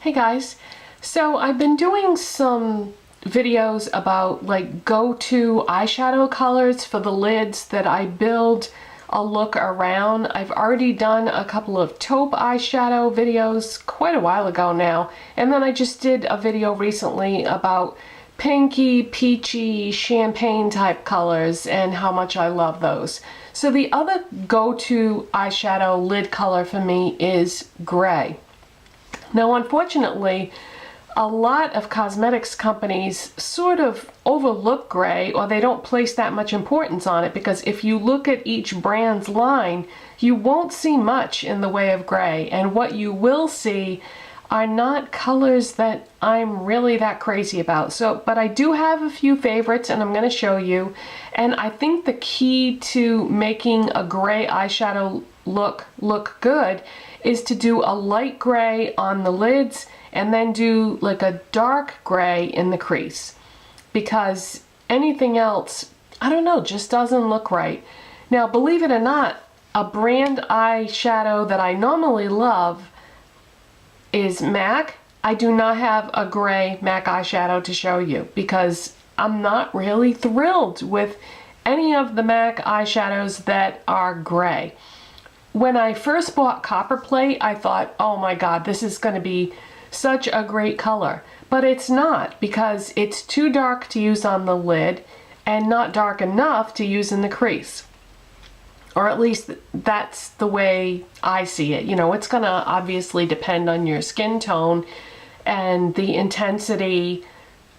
Hey guys, so I've been doing some videos about like go-to eyeshadow colors for the lids that I build a look around. I've already done a couple of taupe eyeshadow videos quite a while ago now, and then I just did a video recently about pinky, peachy, champagne type colors and how much I love those. So the other go-to eyeshadow lid color for me is gray. Now, unfortunately, a lot of cosmetics companies sort of overlook gray, or they don't place that much importance on it, because if you look at each brand's line, you won't see much in the way of gray, and what you will see are not colors that I'm really that crazy about. But I do have a few favorites, and I'm going to show you. And I think the key to making a gray eyeshadow look good is to do a light gray on the lids and then do like a dark gray in the crease, because anything else, I don't know, just doesn't look right. Now, believe it or not, a brand eyeshadow that I normally love is MAC. I do not have a gray MAC eyeshadow to show you because I'm not really thrilled with any of the MAC eyeshadows that are gray. When I first bought Copper Plate, I thought, oh my god, this is going to be such a great color. But it's not, because it's too dark to use on the lid and not dark enough to use in the crease. Or at least that's the way I see it. You know, it's going to obviously depend on your skin tone and the intensity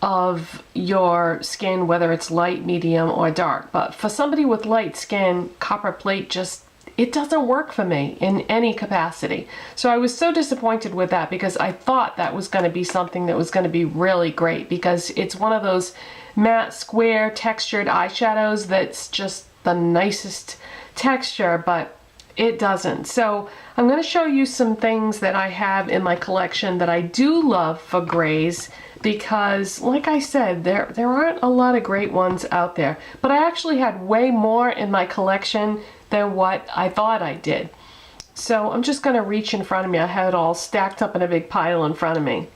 of your skin, whether it's light, medium, or dark. But for somebody with light skin, Copper Plate just, it doesn't work for me in any capacity. So I was so disappointed with that, because I thought that was going to be something that was going to be really great, because it's one of those matte, square, textured eyeshadows that's just the nicest texture, but it doesn't. So I'm going to show you some things that I have in my collection that I do love for grays, because like I said, there aren't a lot of great ones out there. But I actually had way more in my collection than what I thought I did. So I'm just going to reach in front of me. I have it all stacked up in a big pile in front of me.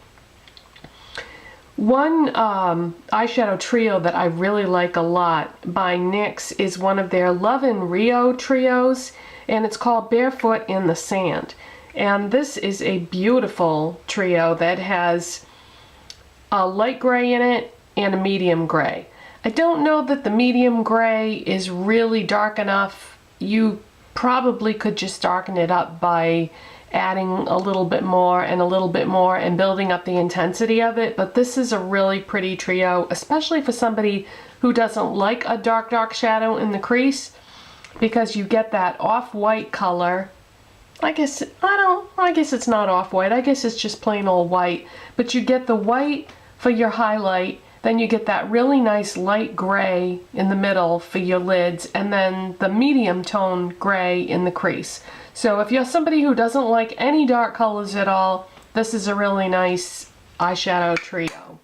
One eyeshadow trio that I really like a lot by NYX is one of their Love in Rio trios, and it's called Barefoot in the Sand. And this is a beautiful trio that has a light gray in it and a medium gray. I don't know that the medium gray is really dark enough. You probably could just darken it up by adding a little bit more and a little bit more and building up the intensity of it, but this is a really pretty trio, especially for somebody who doesn't like a dark shadow in the crease, because you get that off-white color. I guess it's not off-white, I guess it's just plain old white, but you get the white for your highlight, then you get that really nice light gray in the middle for your lids, and then the medium tone gray in the crease. So if you're somebody who doesn't like any dark colors at all, this is a really nice eyeshadow trio.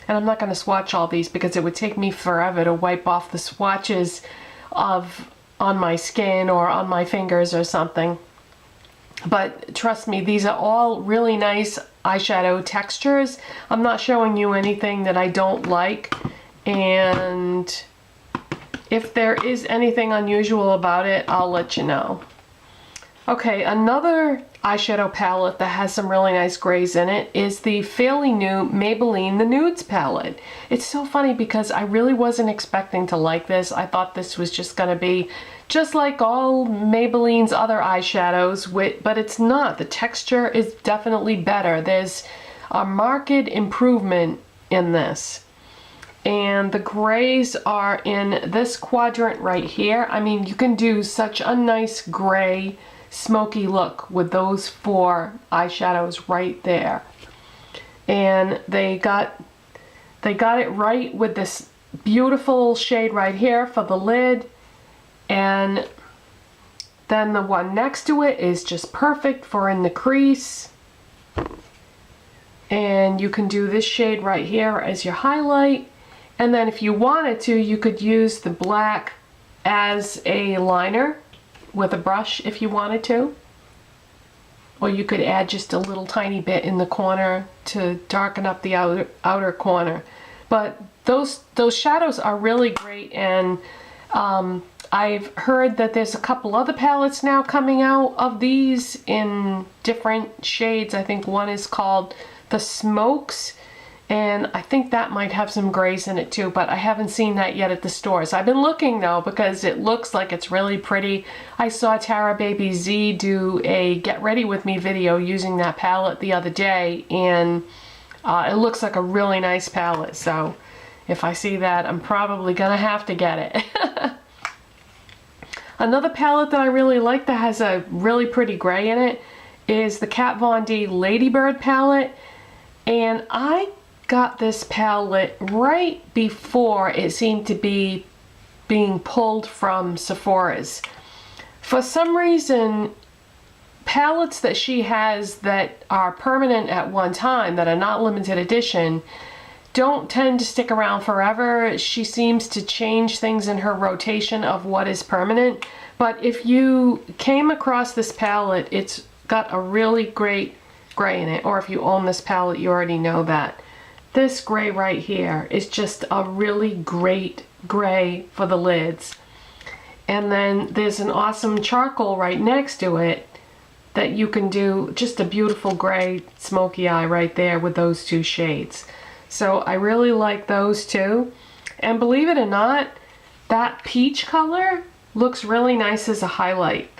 And I'm not going to swatch all these because it would take me forever to wipe off the swatches on my skin or on my fingers or something. But trust me, these are all really nice eyeshadow textures. I'm not showing you anything that I don't like, and if there is anything unusual about it, I'll let you know. Okay, another eyeshadow palette that has some really nice grays in it is the fairly new Maybelline Nudes palette. It's so funny because I really wasn't expecting to like this. I thought this was just going to be just like all Maybelline's other eyeshadows, but it's not. The texture is definitely better. There's a marked improvement in this. And the grays are in this quadrant right here. I mean, you can do such a nice gray, smoky look with those four eyeshadows right there. And they got it right with this beautiful shade right here for the lid. And then the one next to it is just perfect for in the crease. And you can do this shade right here as your highlight. And then if you wanted to, you could use the black as a liner with a brush if you wanted to. or you could add just a little tiny bit in the corner to darken up the outer corner. But those shadows are really great, and I've heard that there's a couple other palettes now coming out of these in different shades. I think one is called the Smokes, and I think that might have some grays in it too, but I haven't seen that yet at the stores. I've been looking though, because it looks like it's really pretty. I saw Tarababyz do a Get Ready With Me video using that palette the other day, and it looks like a really nice palette. So if I see that, I'm probably gonna have to get it. Another palette that I really like that has a really pretty gray in it is the Kat Von D Ladybird palette. And I got this palette right before it seemed to be being pulled from Sephora's. For some reason, palettes that she has that are permanent at one time, that are not limited edition, don't tend to stick around forever. She seems to change things in her rotation of what is permanent. But if you came across this palette, it's got a really great gray in it, or if you own this palette, you already know that. This gray right here is just a really great gray for the lids. And then there's an awesome charcoal right next to it that you can do just a beautiful gray smoky eye right there with those two shades. So I really like those two. And believe it or not, that peach color looks really nice as a highlight.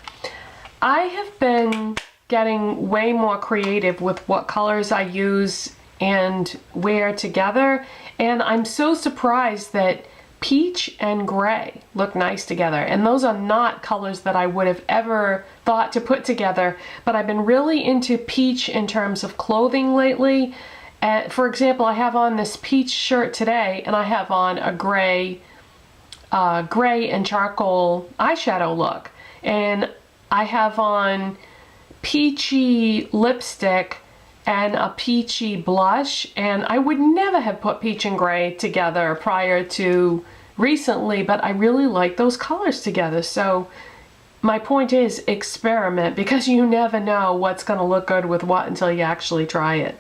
I have been getting way more creative with what colors I use and wear together, and I'm so surprised that peach and gray look nice together. And those are not colors that I would have ever thought to put together, but I've been really into peach in terms of clothing lately. For example, I have on this peach shirt today, and I have on a gray and charcoal eyeshadow look, and I have on peachy lipstick and a peachy blush, and I would never have put peach and gray together prior to recently, but I really like those colors together. So my point is, experiment, because you never know what's going to look good with what until you actually try it.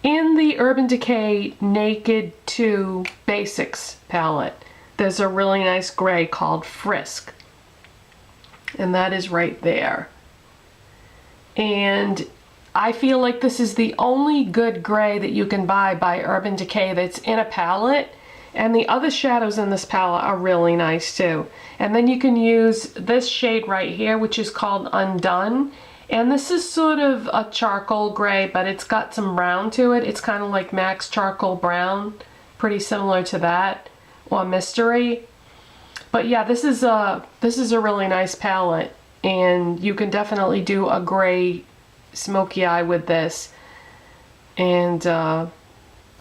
In the Urban Decay Naked 2 Basics palette, there's a really nice gray called Frisk, and that is right there. And I feel like this is the only good gray that you can buy by Urban Decay that's in a palette, and the other shadows in this palette are really nice too. And then you can use this shade right here, which is called Undone, and this is sort of a charcoal gray, but it's got some brown to it. It's kind of like MAC's Charcoal Brown, pretty similar to that, or Mystery. But yeah, this is a really nice palette, and you can definitely do a gray smoky eye with this. And I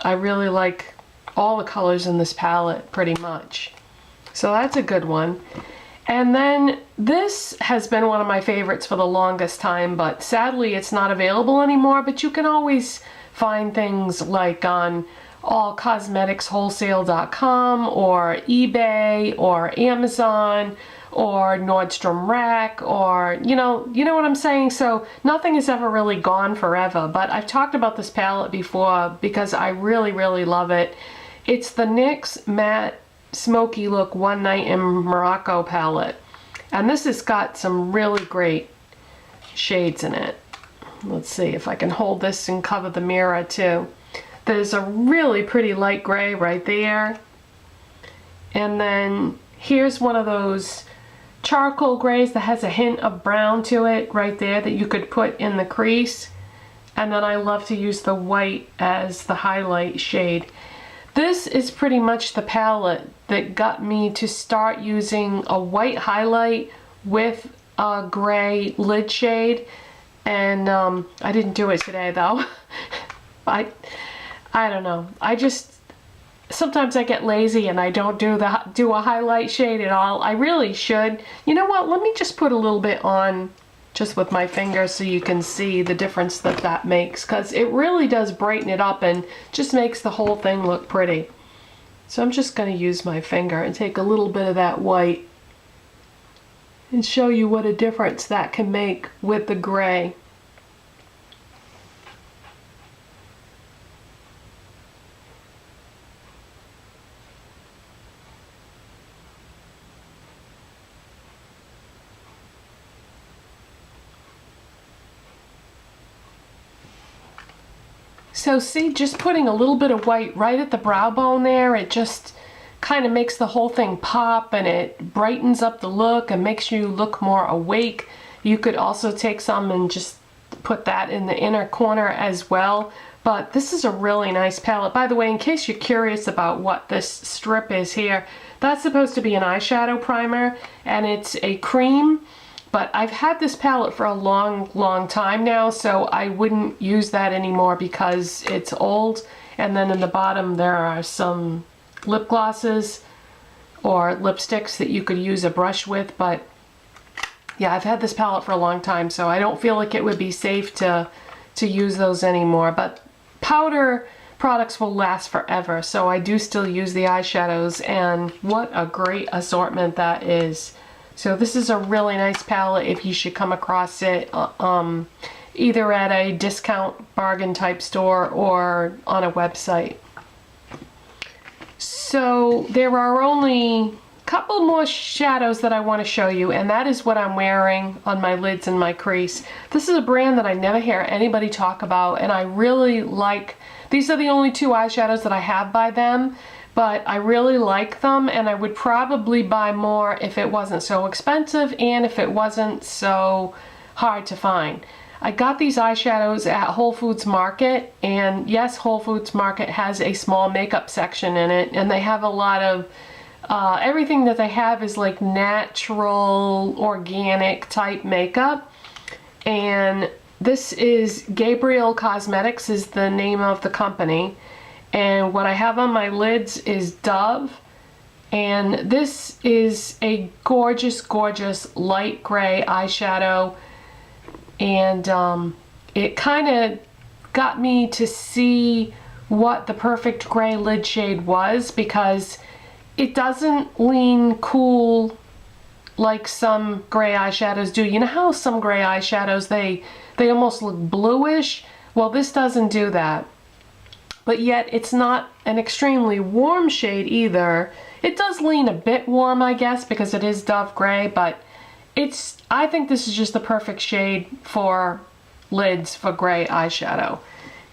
really like all the colors in this palette pretty much. So that's a good one. And then this has been one of my favorites for the longest time, but sadly it's not available anymore. But you can always find things like on allcosmeticswholesale.com or eBay or Amazon or Nordstrom Rack, or you know what I'm saying. So nothing is ever really gone forever, but I've talked about this palette before because I really love it. It's the NYX Matte Smoky Look One Night in Morocco palette, and this has got some really great shades in it. Let's see if I can hold this and cover the mirror too. There's a really pretty light gray right there, and then here's one of those charcoal grays that has a hint of brown to it right there that you could put in the crease. And then I love to use the white as the highlight shade. This is pretty much the palette that got me to start using a white highlight with a gray lid shade. And I didn't do it today though. I don't know. Sometimes I get lazy and I don't do a highlight shade at all. I really should. You know what? Let me just put a little bit on just with my finger so you can see the difference that makes, because it really does brighten it up and just makes the whole thing look pretty. So I'm just going to use my finger and take a little bit of that white and show you what a difference that can make with the gray. So see, just putting a little bit of white right at the brow bone there, it just kind of makes the whole thing pop, and it brightens up the look and makes you look more awake. You could also take some and just put that in the inner corner as well. But this is a really nice palette. By the way, in case you're curious about what this strip is here, that's supposed to be an eyeshadow primer, and it's a cream. But I've had this palette for a long time now, so I wouldn't use that anymore because it's old. And then in the bottom there are some lip glosses or lipsticks that you could use a brush with. But yeah, I've had this palette for a long time, so I don't feel like it would be safe to use those anymore. But powder products will last forever, so I do still use the eyeshadows, and what a great assortment that is. So this is a really nice palette if you should come across it either at a discount bargain type store or on a website. So there are only a couple more shadows that I want to show you, and that is what I'm wearing on my lids and my crease. This is a brand that I never hear anybody talk about, and I really like. These are the only two eyeshadows that I have by them, but I really like them, and I would probably buy more if it wasn't so expensive and if it wasn't so hard to find. I got these eyeshadows at Whole Foods Market, and yes, Whole Foods Market has a small makeup section in it, and they have a lot of everything that they have is like natural, organic type makeup. And this is Gabriel Cosmetics is the name of the company. And what I have on my lids is Dove. And this is a gorgeous, gorgeous light gray eyeshadow. And it kind of got me to see what the perfect gray lid shade was, because it doesn't lean cool like some gray eyeshadows do. You know how some gray eyeshadows, they almost look bluish? Well, this doesn't do that. But yet it's not an extremely warm shade either. It does lean a bit warm, I guess, because it is Dove gray, but I think this is just the perfect shade for lids for gray eyeshadow.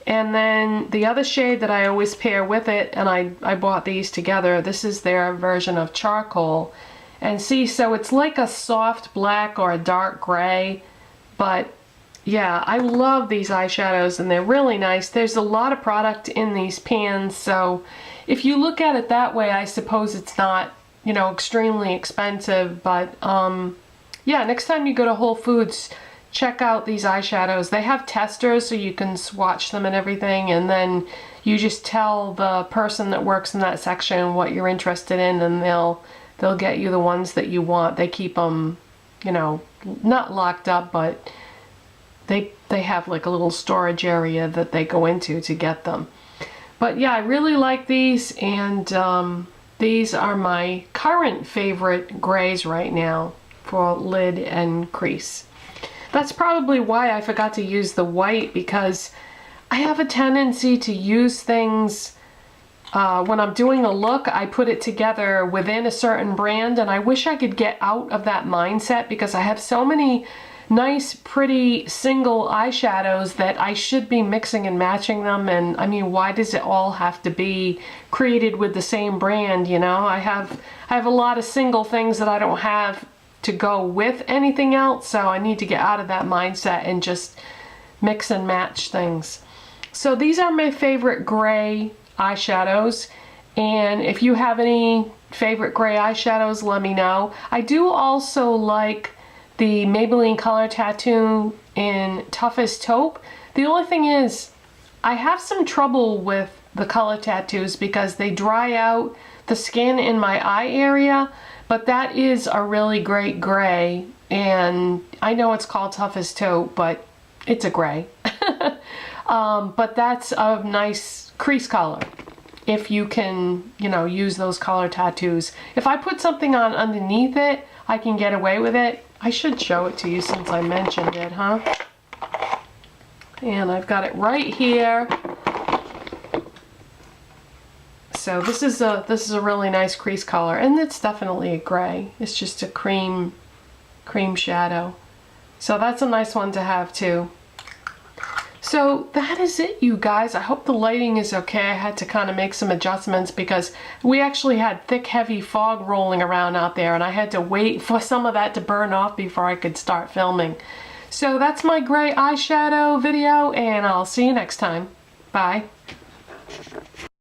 And then the other shade that I always pair with it, and I bought these together, this is their version of Charcoal. And see, so it's like a soft black or a dark gray, but yeah, I love these eyeshadows and they're really nice. There's a lot of product in these pans, so if you look at it that way, I suppose it's not, you know, extremely expensive. But yeah, next time you go to Whole Foods, check out these eyeshadows. They have testers so you can swatch them and everything, and then you just tell the person that works in that section what you're interested in, and they'll get you the ones that you want. They keep them, you know, not locked up, but they have like a little storage area that they go into to get them. But yeah, I really like these, and these are my current favorite grays right now for lid and crease. That's probably why I forgot to use the white, because I have a tendency to use things when I'm doing a look, I put it together within a certain brand, and I wish I could get out of that mindset, because I have so many nice, pretty single eyeshadows that I should be mixing and matching them. And I mean, why does it all have to be created with the same brand, you know? I have a lot of single things that I don't have to go with anything else, so I need to get out of that mindset and just mix and match things. So these are my favorite gray eyeshadows, and if you have any favorite gray eyeshadows, let me know. I do also like the Maybelline Color Tattoo in Toughest Taupe. The only thing is, I have some trouble with the color tattoos because they dry out the skin in my eye area, but that is a really great gray, and I know it's called Toughest Taupe, but it's a gray. But that's a nice crease color if you can, you know, use those color tattoos. If I put something on underneath it, I can get away with it. I should show it to you since I mentioned it, huh? And I've got it right here. So this is a really nice crease color, and it's definitely a gray. It's just a cream shadow. So that's a nice one to have too. So that is it, you guys. I hope the lighting is okay. I had to kind of make some adjustments because we actually had thick, heavy fog rolling around out there, and I had to wait for some of that to burn off before I could start filming. So that's my gray eyeshadow video, and I'll see you next time. Bye.